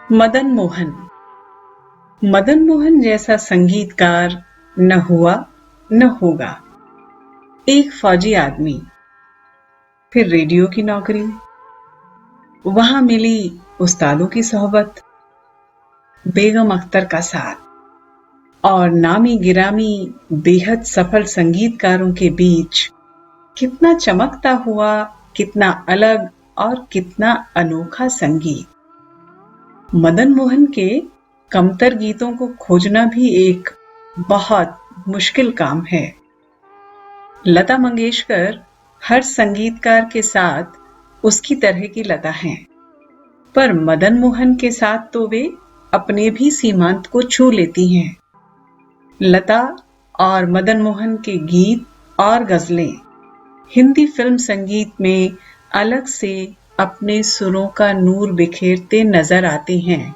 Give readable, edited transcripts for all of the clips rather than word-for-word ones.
मदन मोहन। मदन मोहन जैसा संगीतकार न हुआ न होगा। एक फौजी आदमी, फिर रेडियो की नौकरी, वहां मिली उस्तादों की सोहबत, बेगम अख्तर का साथ और नामी गिरामी बेहद सफल संगीतकारों के बीच कितना चमकता हुआ, कितना अलग और कितना अनोखा संगीत। मदन मोहन के कमतर गीतों को खोजना भी एक बहुत मुश्किल काम है। लता मंगेशकर हर संगीतकार के साथ उसकी तरह की लता हैं, पर मदन मोहन के साथ तो वे अपने भी सीमांत को छू लेती हैं। लता और मदन मोहन के गीत और गजलें हिंदी फिल्म संगीत में अलग से अपने सुरों का नूर बिखेरते नजर आते हैं।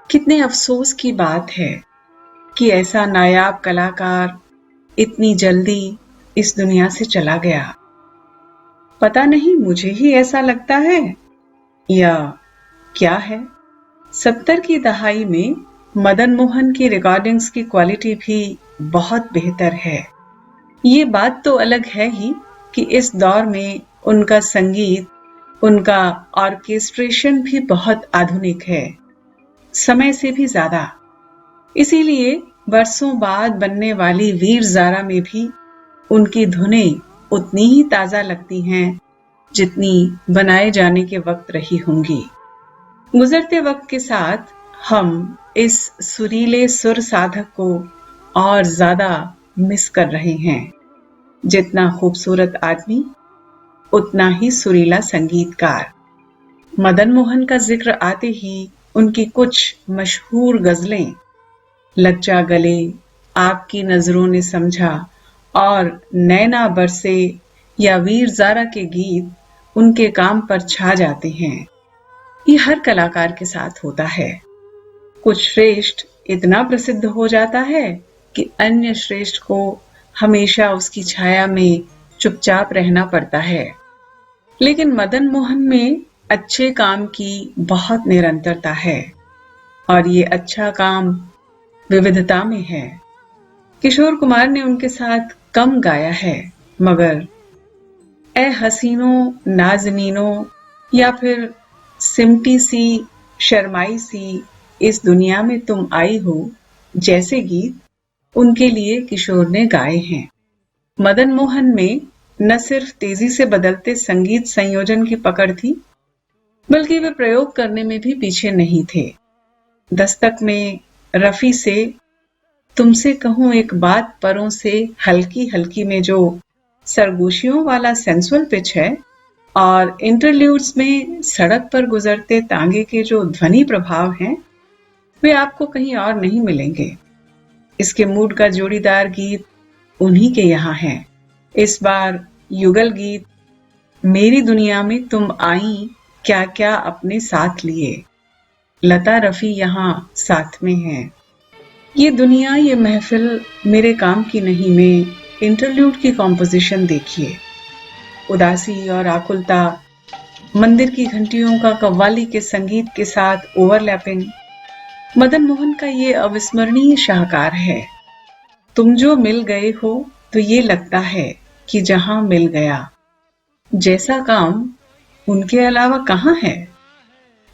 कितने अफसोस की बात है कि ऐसा नायाब कलाकार इतनी जल्दी इस दुनिया से चला गया। पता नहीं मुझे ही ऐसा लगता है या क्या है। 70 की दहाई में मदन मोहन की रिकॉर्डिंग्स की क्वालिटी भी बहुत बेहतर है। ये बात तो अलग है ही कि इस दौर में उनका संगीत, उनका ऑर्केस्ट्रेशन भी बहुत आधुनिक है, समय से भी ज्यादा। इसीलिए बरसों बाद बनने वाली वीर ज़ारा में भी उनकी धुनें उतनी ही ताजा लगती हैं जितनी बनाए जाने के वक्त रही होंगी। गुजरते वक्त के साथ हम इस सुरीले सुर साधक को और ज्यादा मिस कर रहे हैं। जितना खूबसूरत आदमी उतना ही सुरीला संगीतकार। मदन मोहन का जिक्र आते ही उनकी कुछ मशहूर गजलें, लग जा गले, आपकी नजरों ने समझा और नैना बरसे या वीर ज़ारा के गीत उनके काम पर छा जाते हैं। ये हर कलाकार के साथ होता है। कुछ श्रेष्ठ इतना प्रसिद्ध हो जाता है कि अन्य श्रेष्ठ को हमेशा उसकी छाया में चुपचाप रहना पड़ता है। लेकिन मदन मोहन में अच्छे काम की बहुत निरंतरता है और ये अच्छा काम विविधता में है। किशोर कुमार ने उनके साथ कम गाया है, मगर ए हसीनों नाज़नीनों या फिर सिमटी सी शर्माई सी इस दुनिया में तुम आई हो जैसे गीत उनके लिए किशोर ने गाए हैं। मदन मोहन में न सिर्फ तेजी से बदलते संगीत संयोजन की पकड़ थी, बल्कि वे प्रयोग करने में भी पीछे नहीं थे। दस्तक में रफी से तुमसे कहूं एक बात परों से हल्की हल्की में जो सरगोशियों वाला सेंसुअल पिच है, और इंटरल्यूड्स में सड़क पर गुजरते तांगे के जो ध्वनि प्रभाव हैं, वे आपको कहीं और नहीं मिलेंगे। इसके मूड का जोड़ीदार गीत उन्हीं के यहाँ है। इस बार युगल गीत मेरी दुनिया में तुम आई क्या क्या अपने साथ लिए, लता रफी यहाँ साथ में हैं। ये दुनिया ये महफिल मेरे काम की नहीं में इंटरल्यूड की कॉम्पोजिशन देखिए। उदासी और आकुलता, मंदिर की घंटियों का कव्वाली के संगीत के साथ ओवरलैपिंग, मदन मोहन का ये अविस्मरणीय शाहकार है। तुम जो मिल गए हो तो ये लगता है कि जहां मिल गया जैसा काम उनके अलावा कहाँ है।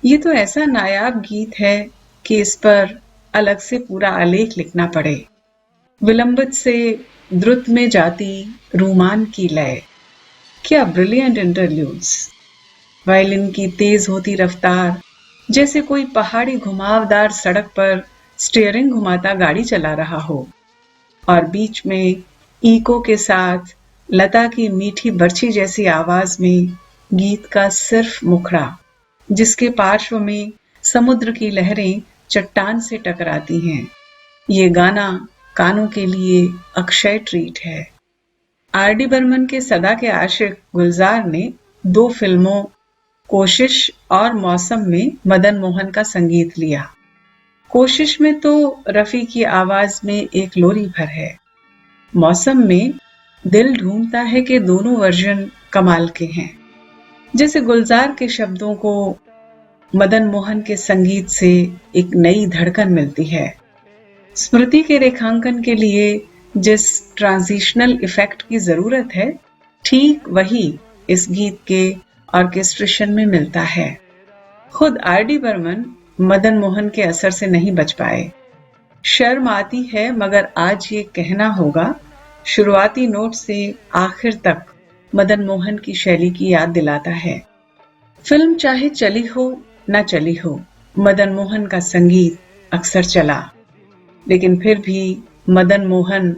ये तो ऐसा नायाब गीत है कि इस पर अलग से पूरा आलेख लिखना पड़े। विलंबित से द्रुत में जाती रूमान की लय, क्या ब्रिलियंट इंटरल्यूड्स। वायलिन की तेज होती रफ्तार, जैसे कोई पहाड़ी घुमावदार सड़क पर स्टीयरिंग घुमाता गाड़ी चला रहा हो, और बीच में इको के साथ लता की मीठी बरछी जैसी आवाज में गीत का सिर्फ मुखड़ा, जिसके पार्श्व में समुद्र की लहरें चट्टान से टकराती हैं। ये गाना कानों के लिए अक्षय ट्रीट है। आर.डी. बर्मन के सदा के आशिक गुलजार ने 2 फिल्मों कोशिश और मौसम में मदन मोहन का संगीत लिया। कोशिश में तो रफी की आवाज में एक लोरी भर है। मौसम में दिल ढूंढता है कि दोनों वर्जन कमाल के हैं। जैसे गुलजार के शब्दों को मदन मोहन के संगीत से एक नई धड़कन मिलती है। स्मृति के रेखांकन के लिए जिस ट्रांजिशनल इफेक्ट की जरूरत है, ठीक वही इस गीत के ऑर्केस्ट्रेशन में मिलता है। खुद आर.डी. बर्मन मदन मोहन के असर से नहीं बच पाए। शर्म आती है मगर आज ये कहना होगा, शुरुआती नोट से आखिर तक मदन मोहन की शैली की याद दिलाता है। फिल्म चाहे चली हो न चली हो, मदन मोहन का संगीत अक्सर चला। लेकिन फिर भी मदन मोहन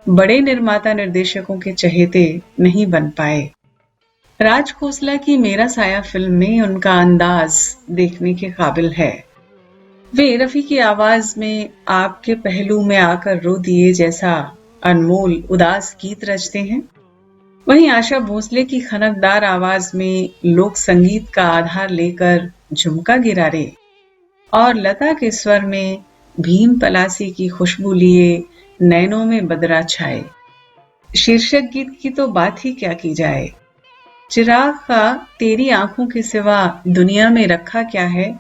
बड़े निर्माता निर्देशकों के चहेते नहीं बन पाए। राज खोसला की मेरा साया फिल्म में उनका अंदाज देखने के काबिल है। वे रफी की आवाज में आपके पहलू में आकर रो दिए जैसा अनमोल उदास गीत रचते हैं। वहीं आशा भोसले की खनकदार आवाज में लोक संगीत का आधार लेकर झुमका गिरारे और लता के स्वर में भीम पलासी की खुशबू लिए नैनों में बदरा छाए। शीर्षक गीत की तो बात ही क्या की जाए। चिराग का तेरी आंखों के सिवा दुनिया में रखा क्या है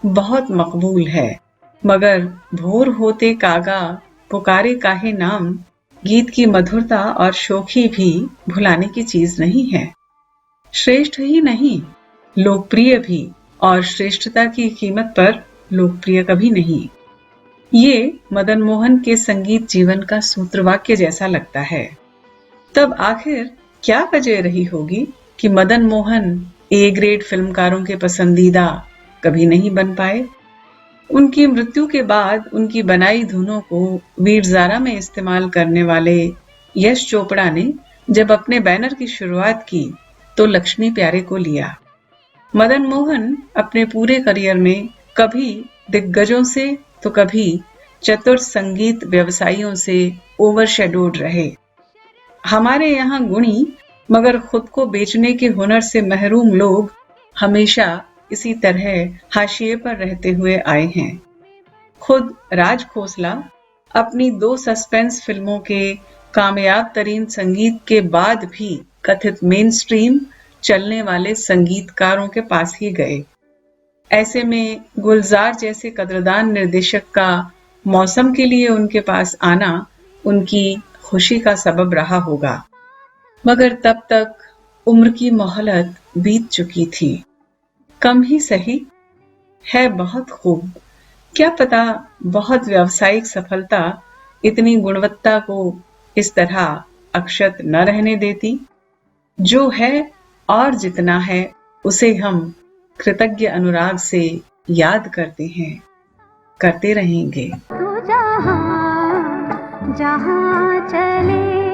बहुत मकबूल है, मगर भोर होते कागा पुकारे काहे नाम गीत की मधुरता और शोखी भी भुलाने की चीज नहीं है। श्रेष्ठ ही नहीं, लोकप्रिय भी, और श्रेष्ठता की कीमत पर लोकप्रिय कभी नहीं। ये मदन मोहन के संगीत जीवन का सूत्रवाक्य जैसा लगता है। तब आखिर क्या वजह रही होगी कि मदन मोहन ए ग्रेड फिल्मकारों के पसंदीदा कभी नहीं बन पाए। उनकी मृत्यु के बाद उनकी बनाई धुनों को वीर ज़ारा में इस्तेमाल करने वाले यश चोपड़ा ने जब अपने बैनर की शुरुआत की तो लक्ष्मी प्यारे को लिया। मदन मोहन अपने पूरे करियर में कभी दिग्गजों से तो कभी चतुर संगीत व्यवसायियों से ओवरशैडोड रहे। हमारे यहाँ गुणी मगर खुद को बेचने के हुनर से महरूम लोग हमेशा इसी तरह हाशिए पर रहते हुए आए हैं। खुद राज खोसला अपनी 2 सस्पेंस फिल्मों के कामयाब तरीन संगीत के बाद भी कथित मेन स्ट्रीम चलने वाले संगीतकारों के पास ही गए। ऐसे में गुलजार जैसे कदरदान निर्देशक का मौसम के लिए उनके पास आना उनकी खुशी का सबब रहा होगा। मगर तब तक उम्र की मोहलत बीत चुकी थी। कम ही सही है बहुत खूब, क्या पता बहुत व्यावसायिक सफलता इतनी गुणवत्ता को इस तरह अक्षत न रहने देती। जो है और जितना है उसे हम कृतज्ञ अनुराग से याद करते हैं, करते रहेंगे। तू जहाँ जहाँ चले